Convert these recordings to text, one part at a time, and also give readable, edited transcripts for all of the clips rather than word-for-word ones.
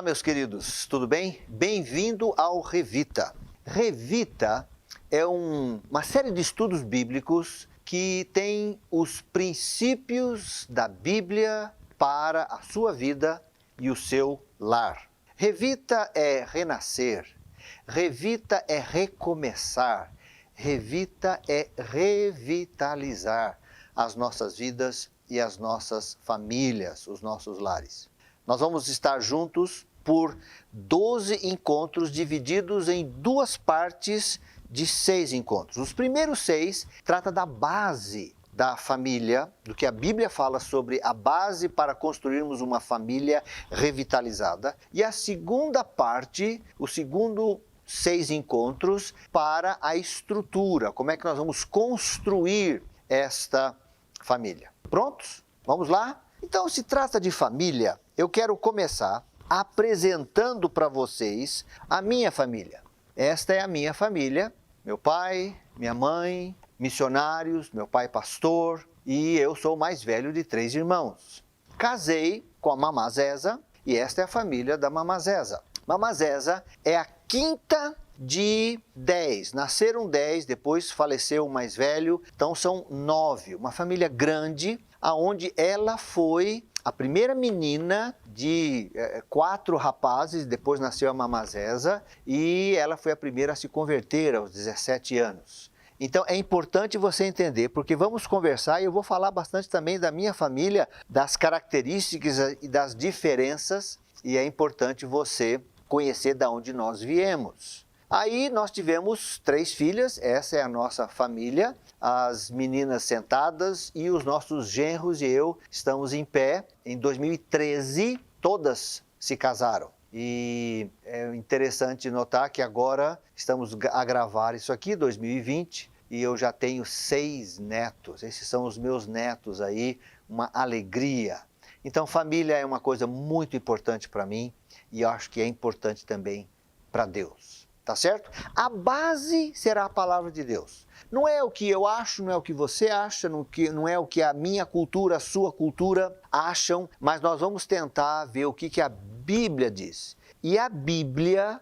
Olá, meus queridos, tudo bem? Bem-vindo ao Revita. Revita é uma série de estudos bíblicos que tem os princípios da Bíblia para a sua vida e o seu lar. Revita é renascer, revita é recomeçar, revita é revitalizar as nossas vidas e as nossas famílias, os nossos lares. Nós vamos estar juntos por 12 encontros divididos em duas partes de 6 encontros. Os primeiros 6 tratam da base da família, do que a Bíblia fala sobre a base para construirmos uma família revitalizada. E a segunda parte, o segundo 6 encontros, para a estrutura, como é que nós vamos construir esta família. Prontos? Vamos lá? Então, se trata de família, eu quero começar apresentando para vocês a minha família. Esta é a minha família, meu pai, minha mãe, missionários, meu pai pastor, e eu sou o mais velho de 3 irmãos. Casei com a Mamá Zeza e esta é a família da Mamá Zeza. Mamá Zeza é a quinta de 10. Nasceram 10, depois faleceu o mais velho, então são 9. Uma família grande, aonde ela foi a primeira menina de 4 rapazes, depois nasceu a Mamá Zeza, e ela foi a primeira a se converter aos 17 anos. Então é importante você entender, porque vamos conversar e eu vou falar bastante também da minha família, das características e das diferenças, e é importante você conhecer de onde nós viemos. Aí nós tivemos 3 filhas, essa é a nossa família, as meninas sentadas e os nossos genros e eu estamos em pé. Em 2013, todas se casaram. E é interessante notar que agora estamos a gravar isso aqui, 2020, e eu já tenho 6 netos. Esses são os meus netos aí, uma alegria. Então família é uma coisa muito importante para mim e eu acho que é importante também para Deus. Tá certo? A base será a palavra de Deus. Não é o que eu acho, não é o que você acha, não é o que a minha cultura, a sua cultura acham, mas nós vamos tentar ver o que a Bíblia diz. E a Bíblia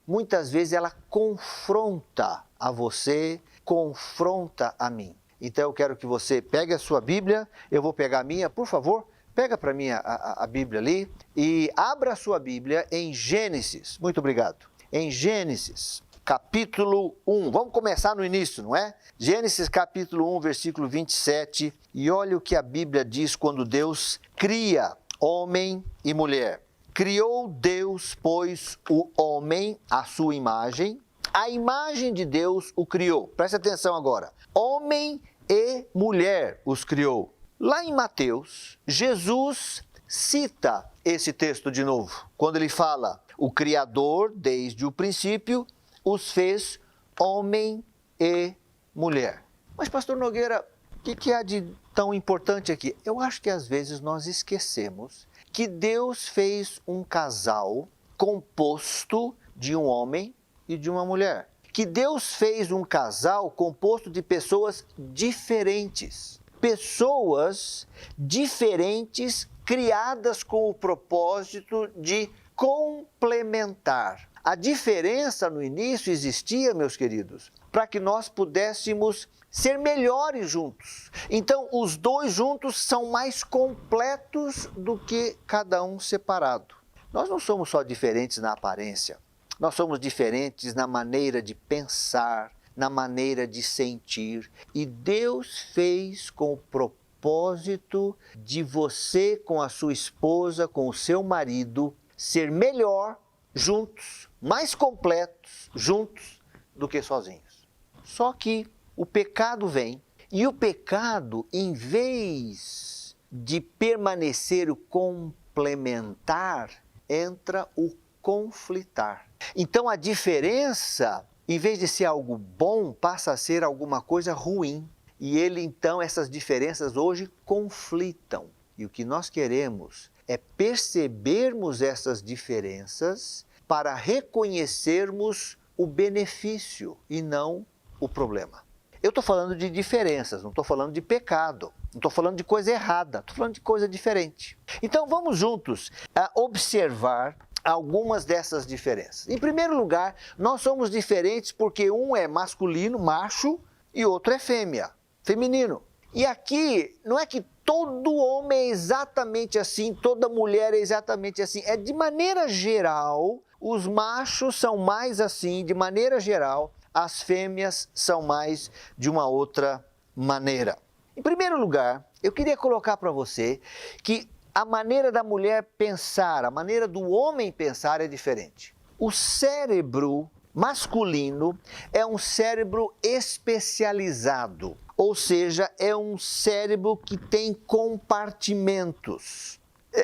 muitas vezes ela confronta a você, confronta a mim. Então eu quero que você pegue a sua Bíblia, eu vou pegar a minha, por favor. Pega para mim a Bíblia ali e abra a sua Bíblia em Gênesis. Muito obrigado. Em Gênesis, capítulo 1. Vamos começar no início, não é? Gênesis, capítulo 1, versículo 27. E olha o que a Bíblia diz quando Deus cria homem e mulher. Criou Deus, pois, o homem à sua imagem. A imagem de Deus o criou. Preste atenção agora. Homem e mulher os criou. Lá em Mateus, Jesus cita esse texto de novo, quando ele fala, o Criador, desde o princípio, os fez homem e mulher. Mas, pastor Nogueira, o que há de tão importante aqui? Eu acho que às vezes nós esquecemos que Deus fez um casal composto de um homem e de uma mulher. Que Deus fez um casal composto de pessoas diferentes. Pessoas diferentes, criadas com o propósito de complementar. A diferença no início existia, meus queridos, para que nós pudéssemos ser melhores juntos. Então, os dois juntos são mais completos do que cada um separado. Nós não somos só diferentes na aparência, nós somos diferentes na maneira de pensar, na maneira de sentir, e Deus fez com o propósito de você, com a sua esposa, com o seu marido, ser melhor juntos, mais completos juntos do que sozinhos. Só que o pecado vem, e o pecado, em vez de permanecer o complementar, entra o conflitar. Então a diferença, em vez de ser algo bom, passa a ser alguma coisa ruim. E essas diferenças hoje conflitam. E o que nós queremos é percebermos essas diferenças para reconhecermos o benefício e não o problema. Eu estou falando de diferenças, não estou falando de pecado, não estou falando de coisa errada, estou falando de coisa diferente. Então vamos juntos observar algumas dessas diferenças. Em primeiro lugar, nós somos diferentes porque um é masculino, macho, e outro é fêmea, feminino. E aqui não é que todo homem é exatamente assim, toda mulher é exatamente assim. É de maneira geral, os machos são mais assim, de maneira geral, as fêmeas são mais de uma outra maneira. Em primeiro lugar, eu queria colocar para você que a maneira da mulher pensar, a maneira do homem pensar é diferente. O cérebro masculino é um cérebro especializado, ou seja, é um cérebro que tem compartimentos.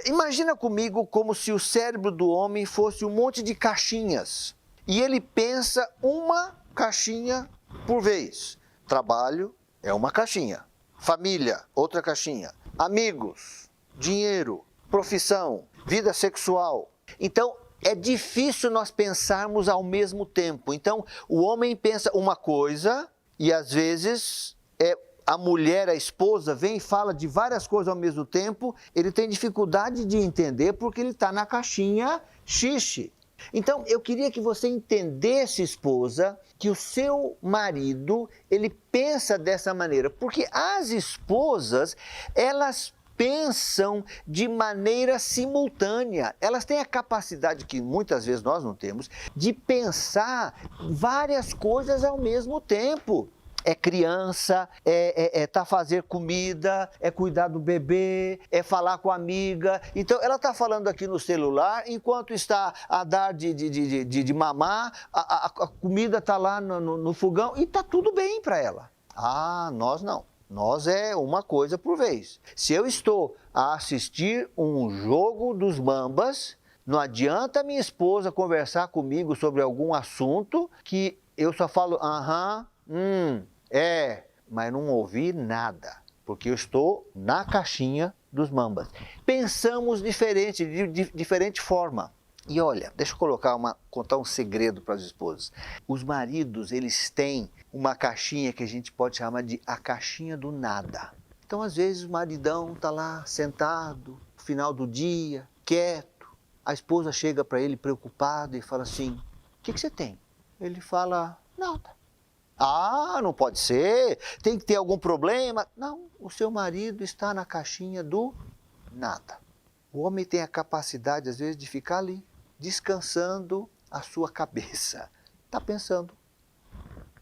Imagina comigo como se o cérebro do homem fosse um monte de caixinhas e ele pensa uma caixinha por vez. Trabalho é uma caixinha, família, outra caixinha, amigos, dinheiro, profissão, vida sexual. Então, é difícil nós pensarmos ao mesmo tempo. Então, o homem pensa uma coisa e às vezes a mulher, a esposa, vem e fala de várias coisas ao mesmo tempo. Ele tem dificuldade de entender porque ele está na caixinha xixi. Então, eu queria que você entendesse, esposa, que o seu marido, ele pensa dessa maneira. Porque as esposas, elas pensam de maneira simultânea. Elas têm a capacidade, que muitas vezes nós não temos, de pensar várias coisas ao mesmo tempo. É criança, fazer comida, é cuidar do bebê, é falar com a amiga. Então, ela está falando aqui no celular, enquanto está a dar de mamar, a comida está lá no fogão e está tudo bem para ela. Ah, nós não. Nós é uma coisa por vez. Se eu estou a assistir um jogo dos Mambas, não adianta minha esposa conversar comigo sobre algum assunto que eu só falo aham, mas não ouvi nada, porque eu estou na caixinha dos Mambas. Pensamos diferente, de diferente forma. E olha, deixa eu contar um segredo para as esposas. Os maridos, eles têm uma caixinha que a gente pode chamar de a caixinha do nada. Então, às vezes, o maridão está lá sentado, no final do dia, quieto. A esposa chega para ele preocupada e fala assim, o que você tem? Ele fala, nada. Ah, não pode ser, tem que ter algum problema. Não, o seu marido está na caixinha do nada. O homem tem a capacidade, às vezes, de ficar ali, descansando a sua cabeça. Está pensando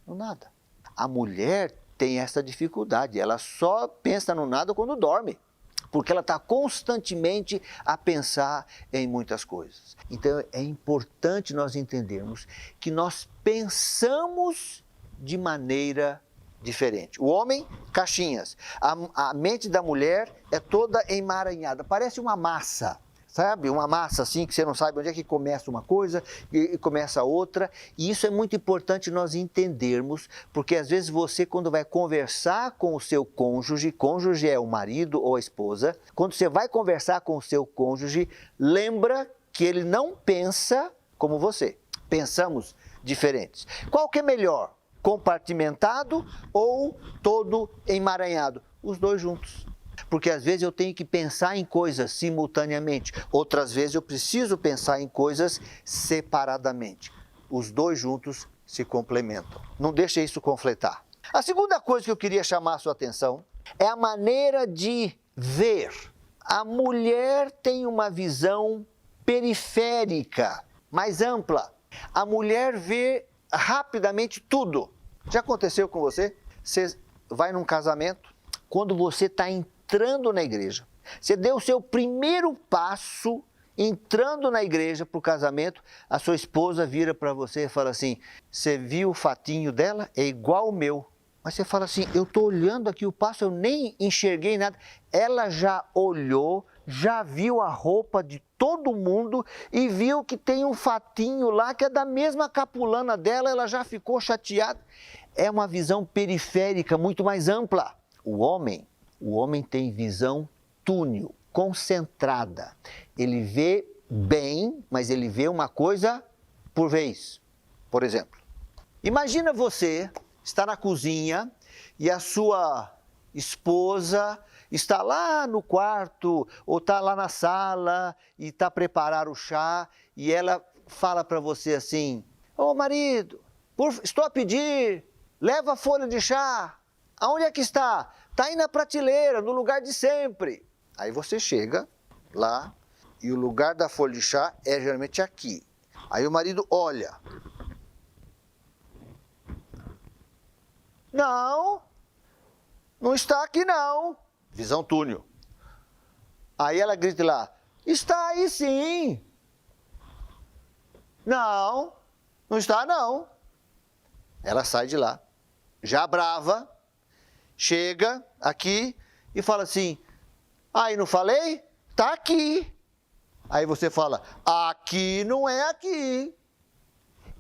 no nada. A mulher tem essa dificuldade, ela só pensa no nada quando dorme, porque ela está constantemente a pensar em muitas coisas. Então é importante nós entendermos que nós pensamos de maneira diferente. O homem, caixinhas. A mente da mulher é toda emaranhada, parece uma massa. Sabe? Uma massa assim que você não sabe onde é que começa uma coisa e começa outra. E isso é muito importante nós entendermos, porque às vezes você, quando vai conversar com o seu cônjuge é o marido ou a esposa, quando você vai conversar com o seu cônjuge, lembra que ele não pensa como você. Pensamos diferentes. Qual que é melhor? Compartimentado ou todo emaranhado? Os dois juntos. Porque às vezes eu tenho que pensar em coisas simultaneamente, outras vezes eu preciso pensar em coisas separadamente. Os dois juntos se complementam. Não deixe isso conflitar. A segunda coisa que eu queria chamar a sua atenção é a maneira de ver. A mulher tem uma visão periférica, mais ampla. A mulher vê rapidamente tudo. Já aconteceu com você? Você vai num casamento, quando você está entrando na igreja, você deu o seu primeiro passo entrando na igreja para o casamento, a sua esposa vira para você e fala assim, você viu o fatinho dela? É igual o meu. Mas você fala assim, eu estou olhando aqui o passo, eu nem enxerguei nada. Ela já olhou, já viu a roupa de todo mundo e viu que tem um fatinho lá que é da mesma capulana dela, ela já ficou chateada. É uma visão periférica muito mais ampla. O homem tem visão túnel, concentrada. Ele vê bem, mas ele vê uma coisa por vez. Por exemplo, imagina você estar na cozinha e a sua esposa está lá no quarto ou está lá na sala e está a preparar o chá e ela fala para você assim: ô marido, estou a pedir, leva a folha de chá. Aonde é que está? Está aí na prateleira, no lugar de sempre. Aí você chega lá e o lugar da folha de chá é geralmente aqui. Aí o marido olha. Não, não está aqui não. Visão túnel. Aí ela grita lá: está aí sim. Não, não está não. Ela sai de lá, já brava, chega aqui e fala assim: aí não falei? Tá aqui. Aí você fala: aqui não é aqui.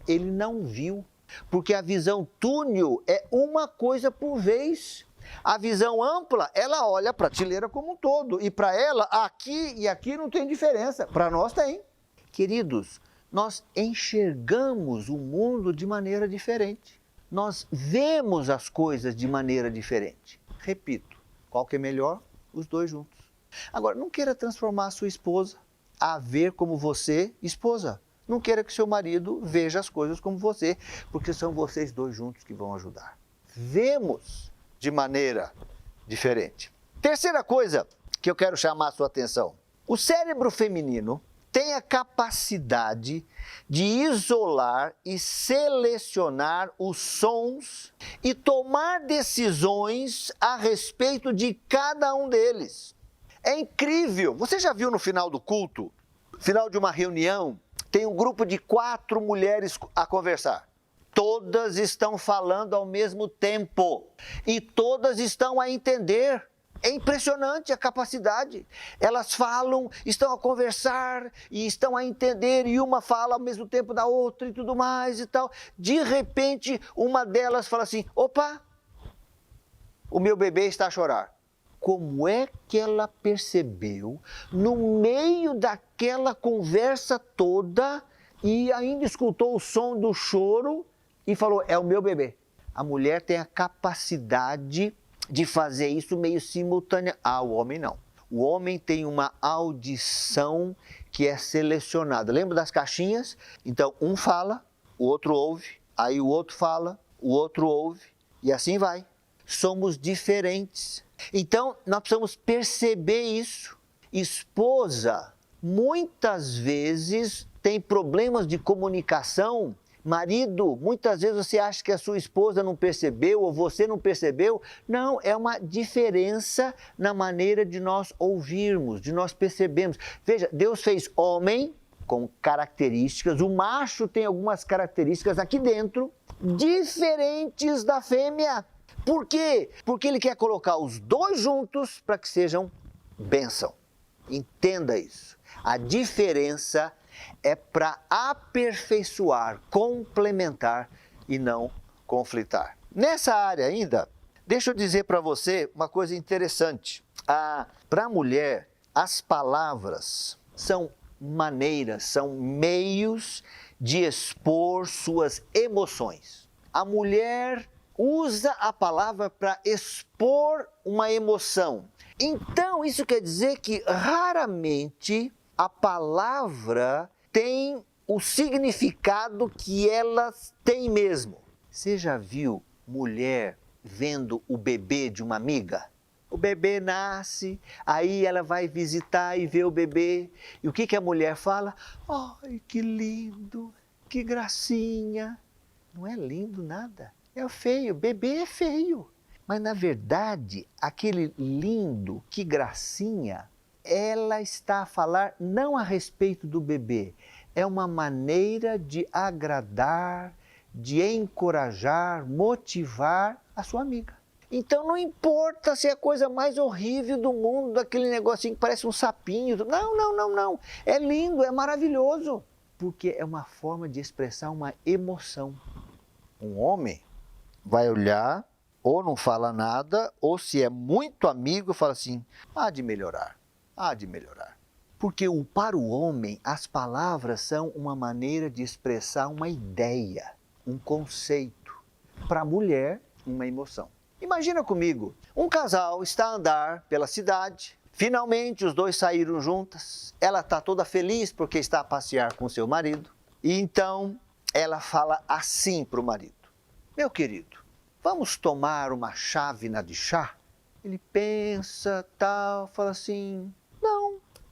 Ele não viu, porque a visão túnel é uma coisa por vez. A visão ampla, ela olha a prateleira como um todo. E para ela, aqui e aqui não tem diferença. Para nós tem. Queridos, nós enxergamos o mundo de maneira diferente. Nós vemos as coisas de maneira diferente. Repito, qual que é melhor? Os dois juntos. Agora, não queira transformar a sua esposa a ver como você, esposa. Não queira que seu marido veja as coisas como você, porque são vocês dois juntos que vão ajudar. Vemos de maneira diferente. Terceira coisa que eu quero chamar a sua atenção. O cérebro feminino tem a capacidade de isolar e selecionar os sons e tomar decisões a respeito de cada um deles. É incrível! Você já viu no final do culto, final de uma reunião, tem um grupo de 4 mulheres a conversar. Todas estão falando ao mesmo tempo e todas estão a entender. É impressionante a capacidade. Elas falam, estão a conversar e estão a entender e uma fala ao mesmo tempo da outra e tudo mais e tal. De repente, uma delas fala assim: opa, o meu bebê está a chorar. Como é que ela percebeu, no meio daquela conversa toda, e ainda escutou o som do choro e falou: é o meu bebê? A mulher tem a capacidade de fazer isso meio simultânea. O homem não. O homem tem uma audição que é selecionada. Lembra das caixinhas? Então, um fala, o outro ouve, aí o outro fala, o outro ouve, e assim vai. Somos diferentes. Então, nós precisamos perceber isso. Esposa, muitas vezes, tem problemas de comunicação. Marido, muitas vezes você acha que a sua esposa não percebeu ou você não percebeu. Não, é uma diferença na maneira de nós ouvirmos, de nós percebermos. Veja, Deus fez homem com características, o macho tem algumas características aqui dentro, diferentes da fêmea. Por quê? Porque ele quer colocar os dois juntos para que sejam bênção. Entenda isso. A diferença é para aperfeiçoar, complementar e não conflitar. Nessa área ainda, deixa eu dizer para você uma coisa interessante. Para a mulher, as palavras são maneiras, são meios de expor suas emoções. A mulher usa a palavra para expor uma emoção. Então, isso quer dizer que raramente a palavra tem o significado que ela tem mesmo. Você já viu mulher vendo o bebê de uma amiga? O bebê nasce, aí ela vai visitar e vê o bebê. E o que a mulher fala? Ai, que lindo, que gracinha. Não é lindo nada. É feio, bebê é feio. Mas, na verdade, aquele lindo, que gracinha, ela está a falar não a respeito do bebê. É uma maneira de agradar, de encorajar, motivar a sua amiga. Então, não importa se é a coisa mais horrível do mundo, aquele negocinho que parece um sapinho. Não. É lindo, é maravilhoso. Porque é uma forma de expressar uma emoção. Um homem vai olhar, ou não fala nada, ou se é muito amigo, fala assim: há de melhorar. Porque para o homem, as palavras são uma maneira de expressar uma ideia, um conceito. Para a mulher, uma emoção. Imagina comigo, um casal está a andar pela cidade, finalmente os dois saíram juntas, ela está toda feliz porque está a passear com seu marido, e então ela fala assim para o marido: meu querido, vamos tomar uma chávena de chá? Ele pensa, tal, fala assim: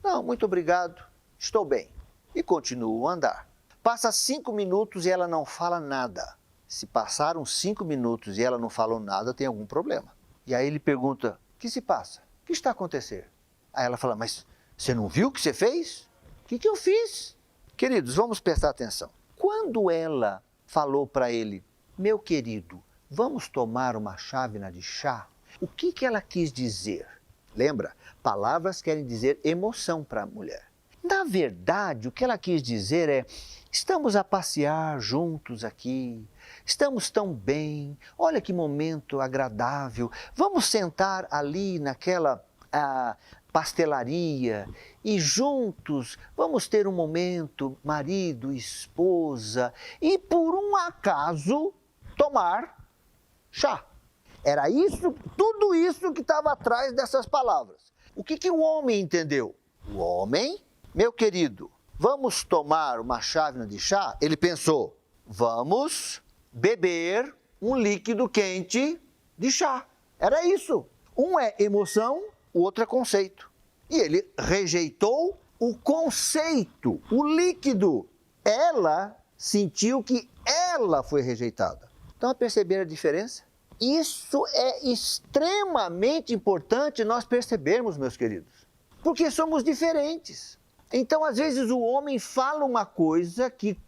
não, muito obrigado, estou bem. E continua a andar. Passa 5 minutos e ela não fala nada. Se passaram 5 minutos e ela não falou nada, tem algum problema. E aí ele pergunta: o que se passa? O que está acontecendo? Aí ela fala: mas você não viu o que você fez? O que eu fiz? Queridos, vamos prestar atenção. Quando ela falou para ele: meu querido, vamos tomar uma chávena de chá? O que ela quis dizer? Lembra? Palavras querem dizer emoção para a mulher. Na verdade, o que ela quis dizer é: estamos a passear juntos aqui, estamos tão bem, olha que momento agradável, vamos sentar ali naquela pastelaria e juntos vamos ter um momento, marido, esposa, e por um acaso tomar chá. Era isso, tudo isso que estava atrás dessas palavras. O que o homem entendeu? O homem: meu querido, vamos tomar uma chávena de chá? Ele pensou: vamos beber um líquido quente de chá. Era isso. Um é emoção, o outro é conceito. E ele rejeitou o conceito, o líquido. Ela sentiu que ela foi rejeitada. Então, perceberam a diferença? Isso é extremamente importante nós percebermos, meus queridos, porque somos diferentes. Então, às vezes, o homem fala uma coisa que,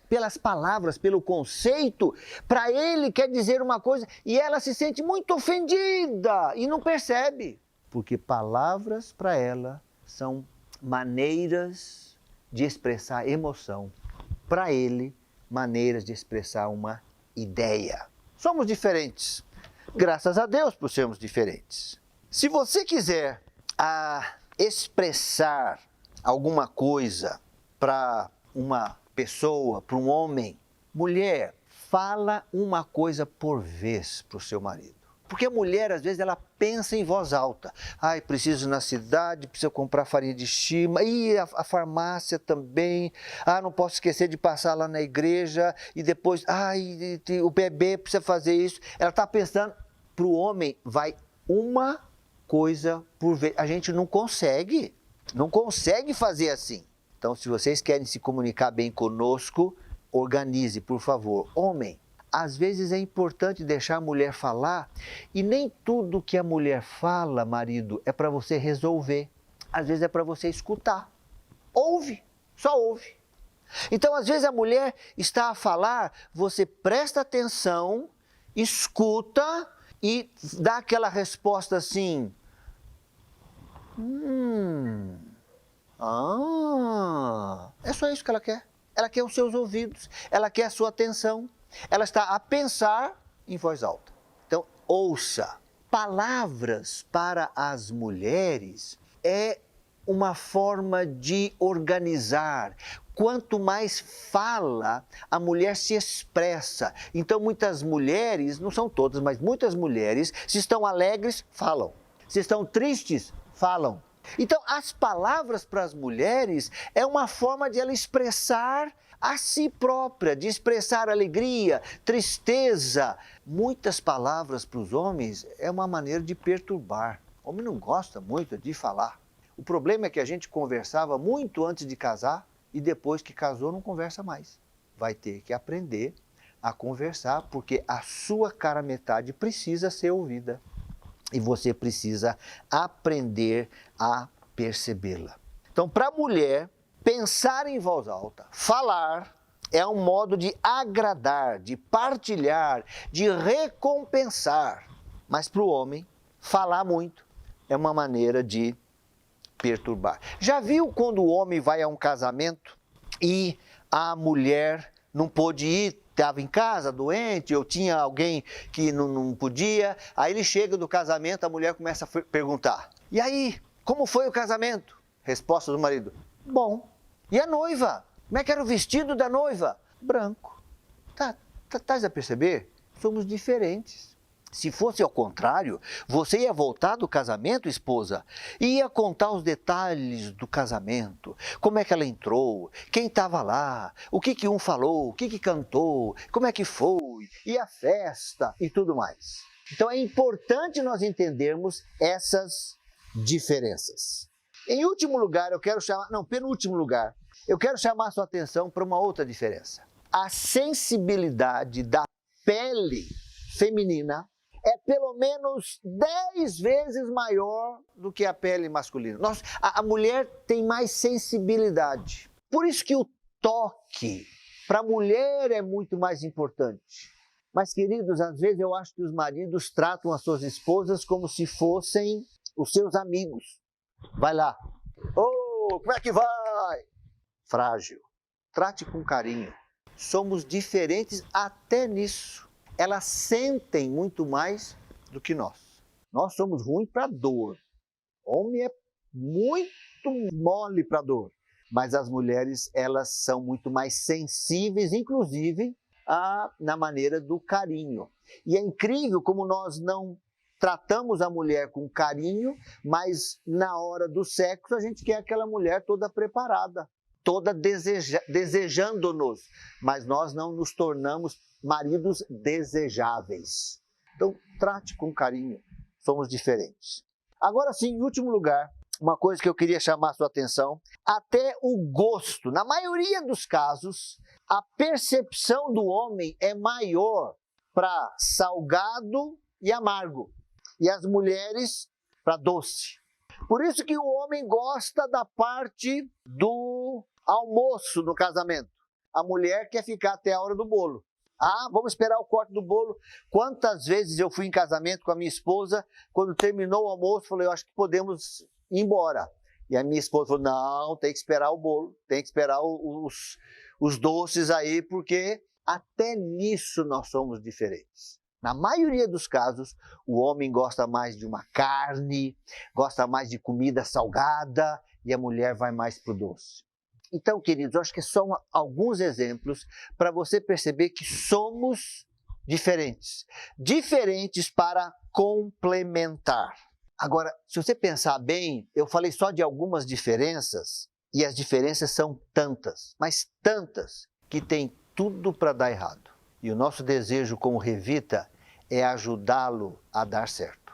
pelas palavras, pelo conceito, para ele quer dizer uma coisa e ela se sente muito ofendida e não percebe. Porque palavras para ela são maneiras de expressar emoção. Para ele, maneiras de expressar uma ideia. Somos diferentes. Graças a Deus por sermos diferentes. Se você quiser expressar alguma coisa para uma pessoa, para um homem, mulher, fala uma coisa por vez para o seu marido. Porque a mulher, às vezes, ela pensa em voz alta. Ai, preciso ir na cidade, preciso comprar farinha de chima. E a farmácia também. Ah, não posso esquecer de passar lá na igreja. E depois, o bebê precisa fazer isso. Ela está pensando, para o homem, vai uma coisa por vez. A gente não consegue fazer assim. Então, se vocês querem se comunicar bem conosco, organize, por favor. Homem, às vezes é importante deixar a mulher falar e nem tudo que a mulher fala, marido, é para você resolver. Às vezes é para você escutar. Ouve, só ouve. Então, às vezes a mulher está a falar, você presta atenção, escuta e dá aquela resposta assim: é só isso que ela quer. Ela quer os seus ouvidos, ela quer a sua atenção. Ela está a pensar em voz alta. Então, ouça. Palavras para as mulheres é uma forma de organizar. Quanto mais fala, a mulher se expressa. Então, muitas mulheres, não são todas, mas muitas mulheres, se estão alegres, falam. Se estão tristes, falam. Então, as palavras para as mulheres é uma forma de ela expressar a si própria, de expressar alegria, tristeza. Muitas palavras para os homens é uma maneira de perturbar. O homem não gosta muito de falar. O problema é que a gente conversava muito antes de casar e depois que casou não conversa mais. Vai ter que aprender a conversar porque a sua cara metade precisa ser ouvida. E você precisa aprender a percebê-la. Então, para a mulher, pensar em voz alta, falar, é um modo de agradar, de partilhar, de recompensar. Mas para o homem, falar muito é uma maneira de perturbar. Já viu quando o homem vai a um casamento e a mulher não pôde ir, estava em casa, doente, ou tinha alguém que não podia, aí ele chega do casamento, a mulher começa a perguntar: e aí, como foi o casamento? Resposta do marido: bom. E a noiva? Como é que era o vestido da noiva? Branco. Tá a perceber? Somos diferentes. Se fosse ao contrário, você ia voltar do casamento, esposa, e ia contar os detalhes do casamento, como é que ela entrou, quem estava lá, o que um falou, o que cantou, como é que foi, e a festa e tudo mais. Então é importante nós entendermos essas diferenças. Em último lugar, penúltimo lugar, eu quero chamar a sua atenção para uma outra diferença. A sensibilidade da pele feminina é pelo menos 10 vezes maior do que a pele masculina. A mulher tem mais sensibilidade. Por isso que o toque para a mulher é muito mais importante. Mas, queridos, às vezes eu acho que os maridos tratam as suas esposas como se fossem os seus amigos. Vai lá. Ô, como é que vai? Frágil. Trate com carinho. Somos diferentes até nisso. Elas sentem muito mais do que nós. Nós somos ruins para dor. Homem é muito mole para dor. Mas as mulheres, elas são muito mais sensíveis, inclusive na maneira do carinho. E é incrível como nós não tratamos a mulher com carinho, mas na hora do sexo a gente quer aquela mulher toda preparada, toda desejando-nos, mas nós não nos tornamos maridos desejáveis. Então, trate com carinho, somos diferentes. Agora sim, em último lugar, uma coisa que eu queria chamar a sua atenção, até o gosto. Na maioria dos casos, a percepção do homem é maior para salgado e amargo, e as mulheres para doce. Por isso que o homem gosta da parte do almoço no casamento. A mulher quer ficar até a hora do bolo. Vamos esperar o corte do bolo. Quantas vezes eu fui em casamento com a minha esposa, quando terminou o almoço, falei, eu acho que podemos ir embora. E a minha esposa falou, não, tem que esperar o bolo, tem que esperar os doces aí, porque até nisso nós somos diferentes. Na maioria dos casos, o homem gosta mais de uma carne, gosta mais de comida salgada e a mulher vai mais para o doce. Então, queridos, eu acho que são alguns exemplos para você perceber que somos diferentes. Diferentes para complementar. Agora, se você pensar bem, eu falei só de algumas diferenças, e as diferenças são tantas, mas tantas, que tem tudo para dar errado. E o nosso desejo como Revita é ajudá-lo a dar certo.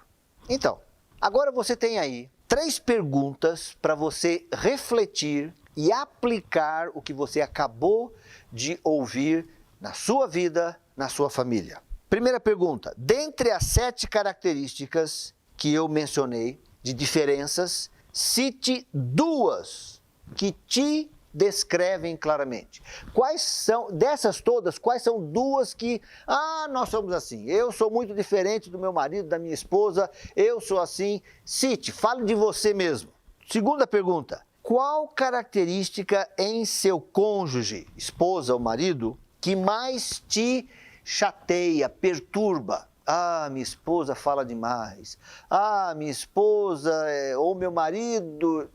Então, agora você tem aí 3 perguntas para você refletir e aplicar o que você acabou de ouvir na sua vida, na sua família. Primeira pergunta, dentre as 7 características que eu mencionei de diferenças, cite 2 que te descrevem claramente. Quais são, dessas todas, quais são 2 que, nós somos assim, eu sou muito diferente do meu marido, da minha esposa, eu sou assim. Cite, fale de você mesmo. Segunda pergunta, qual característica em seu cônjuge, esposa ou marido, que mais te chateia, perturba? Minha esposa fala demais. Minha esposa ou meu marido.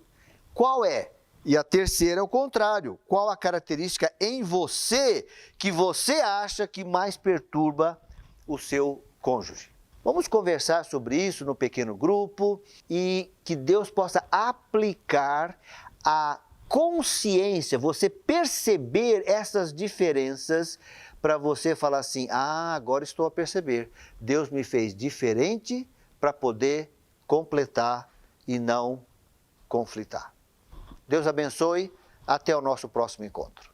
Qual é? E a terceira é o contrário. Qual a característica em você que você acha que mais perturba o seu cônjuge? Vamos conversar sobre isso no pequeno grupo e que Deus possa aplicar a consciência, você perceber essas diferenças para você falar assim, agora estou a perceber. Deus me fez diferente para poder completar e não conflitar. Deus abençoe. Até o nosso próximo encontro.